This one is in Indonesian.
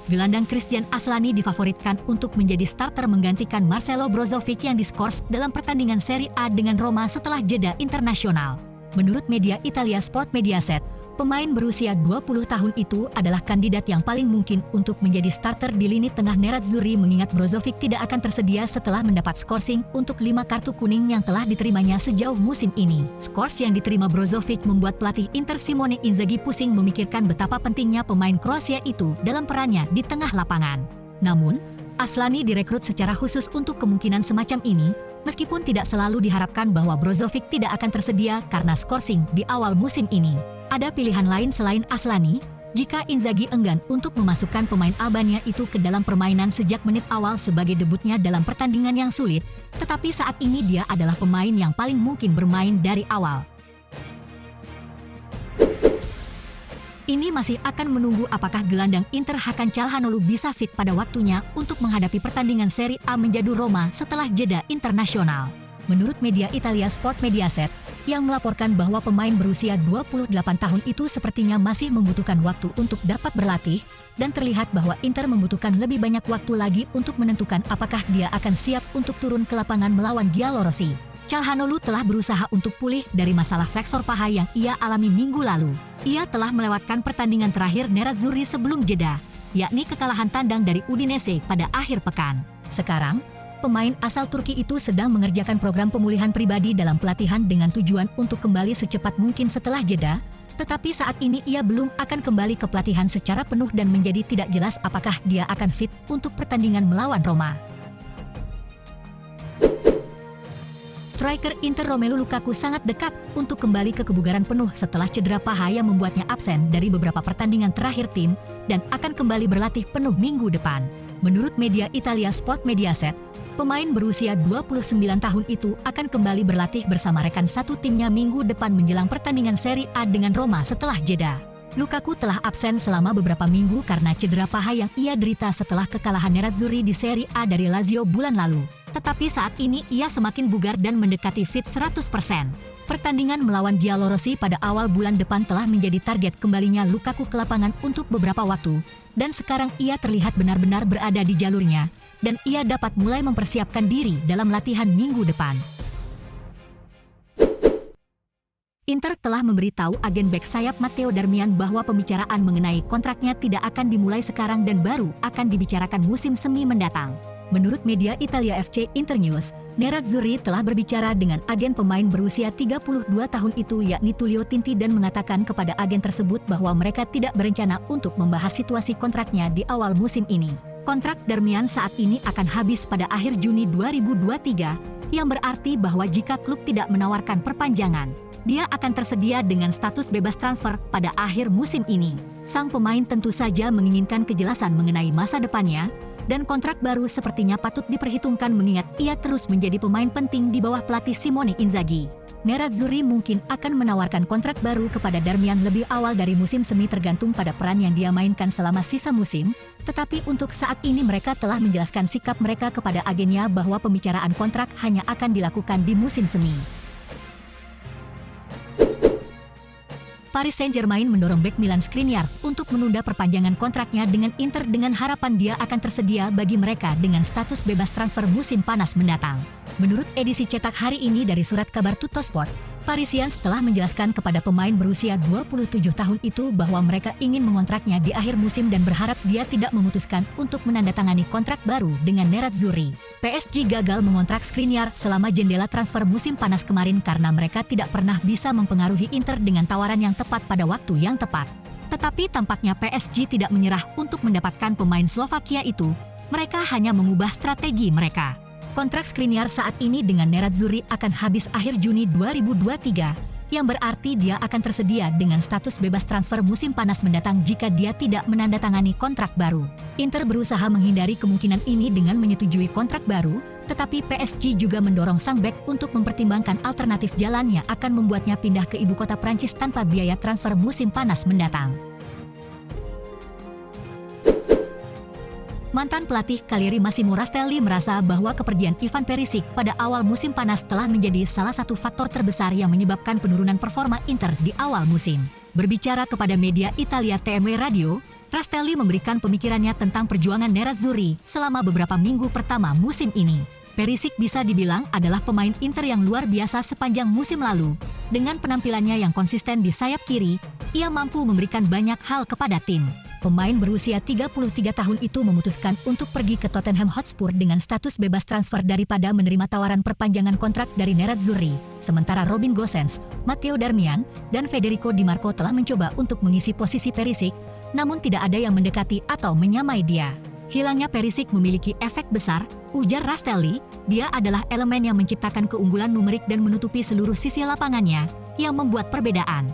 Gelandang Christian Aslani difavoritkan untuk menjadi starter menggantikan Marcelo Brozovic yang diskors dalam pertandingan Serie A dengan Roma setelah jeda internasional. Menurut media Italia Sport Mediaset, pemain berusia 20 tahun itu adalah kandidat yang paling mungkin untuk menjadi starter di lini tengah Nerazzurri mengingat Brozovic tidak akan tersedia setelah mendapat skorsing untuk 5 kartu kuning yang telah diterimanya sejauh musim ini. Skors yang diterima Brozovic membuat pelatih Inter Simone Inzaghi pusing memikirkan betapa pentingnya pemain Kroasia itu dalam perannya di tengah lapangan. Namun, Aslani direkrut secara khusus untuk kemungkinan semacam ini, meskipun tidak selalu diharapkan bahwa Brozovic tidak akan tersedia karena skorsing di awal musim ini. Ada pilihan lain selain Aslani, jika Inzaghi enggan untuk memasukkan pemain Albania itu ke dalam permainan sejak menit awal sebagai debutnya dalam pertandingan yang sulit, tetapi saat ini dia adalah pemain yang paling mungkin bermain dari awal. Ini masih akan menunggu apakah gelandang Inter Hakan Calhanoglu bisa fit pada waktunya untuk menghadapi pertandingan Serie A menjadu Roma setelah jeda internasional. Menurut media Italia Sport Mediaset, yang melaporkan bahwa pemain berusia 28 tahun itu sepertinya masih membutuhkan waktu untuk dapat berlatih, dan terlihat bahwa Inter membutuhkan lebih banyak waktu lagi untuk menentukan apakah dia akan siap untuk turun ke lapangan melawan Giallorossi. Calhanoglu telah berusaha untuk pulih dari masalah flexor paha yang ia alami minggu lalu. Ia telah melewatkan pertandingan terakhir Nerazzurri sebelum jeda, yakni kekalahan tandang dari Udinese pada akhir pekan. Sekarang, pemain asal Turki itu sedang mengerjakan program pemulihan pribadi dalam pelatihan dengan tujuan untuk kembali secepat mungkin setelah jeda, tetapi saat ini ia belum akan kembali ke pelatihan secara penuh dan menjadi tidak jelas apakah dia akan fit untuk pertandingan melawan Roma. Striker Inter Romelu Lukaku sangat dekat untuk kembali ke kebugaran penuh setelah cedera paha yang membuatnya absen dari beberapa pertandingan terakhir tim dan akan kembali berlatih penuh minggu depan. Menurut media Italia Sport Mediaset, pemain berusia 29 tahun itu akan kembali berlatih bersama rekan satu timnya minggu depan menjelang pertandingan Serie A dengan Roma setelah jeda. Lukaku telah absen selama beberapa minggu karena cedera paha yang ia derita setelah kekalahan Nerazzurri di Serie A dari Lazio bulan lalu. Tetapi saat ini ia semakin bugar dan mendekati fit 100%. Pertandingan melawan Giallorossi pada awal bulan depan telah menjadi target kembalinya Lukaku ke lapangan untuk beberapa waktu, dan sekarang ia terlihat benar-benar berada di jalurnya, dan ia dapat mulai mempersiapkan diri dalam latihan minggu depan. Inter telah memberitahu agen bek sayap Matteo Darmian bahwa pembicaraan mengenai kontraknya tidak akan dimulai sekarang dan baru akan dibicarakan musim semi mendatang. Menurut media Italia FC Internews, Nerazzurri telah berbicara dengan agen pemain berusia 32 tahun itu yakni Tullio Tinti dan mengatakan kepada agen tersebut bahwa mereka tidak berencana untuk membahas situasi kontraknya di awal musim ini. Kontrak Darmian saat ini akan habis pada akhir Juni 2023, yang berarti bahwa jika klub tidak menawarkan perpanjangan, dia akan tersedia dengan status bebas transfer pada akhir musim ini. Sang pemain tentu saja menginginkan kejelasan mengenai masa depannya, dan kontrak baru sepertinya patut diperhitungkan mengingat ia terus menjadi pemain penting di bawah pelatih Simone Inzaghi. Nerazzurri mungkin akan menawarkan kontrak baru kepada Darmian lebih awal dari musim semi tergantung pada peran yang dia mainkan selama sisa musim, tetapi untuk saat ini mereka telah menjelaskan sikap mereka kepada agennya bahwa pembicaraan kontrak hanya akan dilakukan di musim semi. Paris Saint-Germain mendorong bek Milan Skriniar untuk menunda perpanjangan kontraknya dengan Inter dengan harapan dia akan tersedia bagi mereka dengan status bebas transfer musim panas mendatang. Menurut edisi cetak hari ini dari surat kabar Tuttosport, Parisians telah menjelaskan kepada pemain berusia 27 tahun itu bahwa mereka ingin mengontraknya di akhir musim dan berharap dia tidak memutuskan untuk menandatangani kontrak baru dengan Nerazzurri. PSG gagal mengontrak Skriniar selama jendela transfer musim panas kemarin karena mereka tidak pernah bisa mempengaruhi Inter dengan tawaran yang tepat pada waktu yang tepat. Tetapi tampaknya PSG tidak menyerah untuk mendapatkan pemain Slovakia itu, mereka hanya mengubah strategi mereka. Kontrak Skriniar saat ini dengan Nerazzurri akan habis akhir Juni 2023, yang berarti dia akan tersedia dengan status bebas transfer musim panas mendatang jika dia tidak menandatangani kontrak baru. Inter berusaha menghindari kemungkinan ini dengan menyetujui kontrak baru, tetapi PSG juga mendorong sang bek untuk mempertimbangkan alternatif jalan yang akan membuatnya pindah ke ibu kota Prancis tanpa biaya transfer musim panas mendatang. Mantan pelatih Cagliari Massimo Rastelli merasa bahwa kepergian Ivan Perisic pada awal musim panas telah menjadi salah satu faktor terbesar yang menyebabkan penurunan performa Inter di awal musim. Berbicara kepada media Italia TMW Radio, Rastelli memberikan pemikirannya tentang perjuangan Nerazzurri selama beberapa minggu pertama musim ini. Perisic bisa dibilang adalah pemain Inter yang luar biasa sepanjang musim lalu. Dengan penampilannya yang konsisten di sayap kiri, ia mampu memberikan banyak hal kepada tim. Pemain berusia 33 tahun itu memutuskan untuk pergi ke Tottenham Hotspur dengan status bebas transfer daripada menerima tawaran perpanjangan kontrak dari Nerazzurri. Sementara Robin Gosens, Matteo Darmian, dan Federico Di Marco telah mencoba untuk mengisi posisi Perisic, namun tidak ada yang mendekati atau menyamai dia. Hilangnya Perisic memiliki efek besar, ujar Rastelli. Dia adalah elemen yang menciptakan keunggulan numerik dan menutupi seluruh sisi lapangannya, yang membuat perbedaan.